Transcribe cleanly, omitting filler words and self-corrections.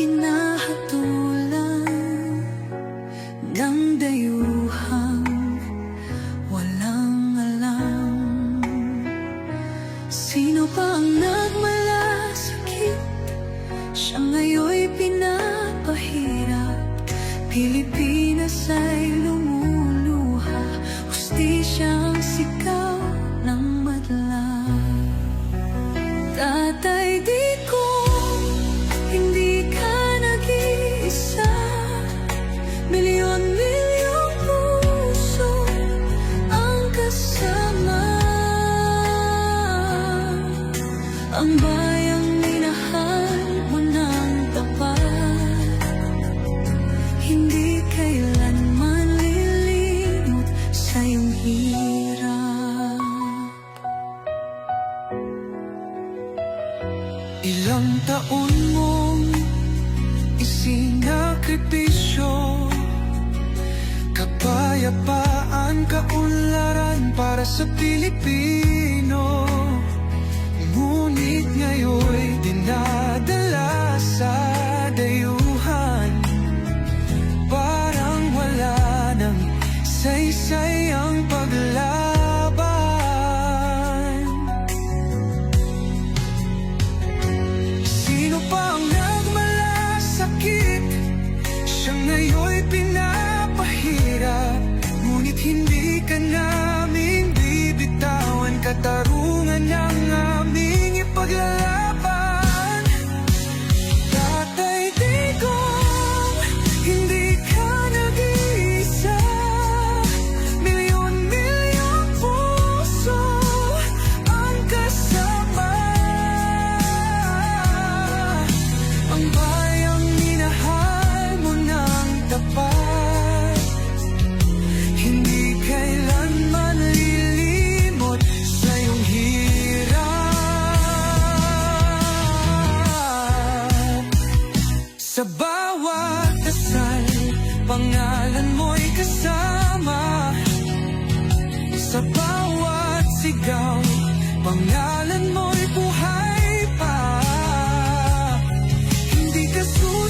hinahatulan ng dayuhang walang alam. Sino pa ang nagmalasakit? Siya ngayon'y pinapahirap. Pilipinas ay lumuluha, hustisyang sigaw ng madla. Tatay, di ko hindi ka nag-iisa. Milyon-milyong puso ang kasama. Ang bayang minahal mo ng tapat, hindi kailanman lilimot sa iyong hirap. Ilang taon mong isinakripisyo, kapayapaan, kaunlaran para sa Pilipino. Ngunit ngayon'y dinadala sa dayuhan, parang wala nang saysay ang paglaban. Sino pa ang nagmalasakit? Siya ngayon'y pinapahirap. Ngunit hindi ka namin bibitawan, katarungan ng aming ipaglalaban. Tatay, digong, hindi ka nag-iisa. Milyon-milyong puso ang kasama. Ang bayang minahal mo ng tapat, hindi kailanman lilimot sa iyong hirap. Sa bawat dasal, pangalan mo'y kasama. Sa bawat sigaw, pangalan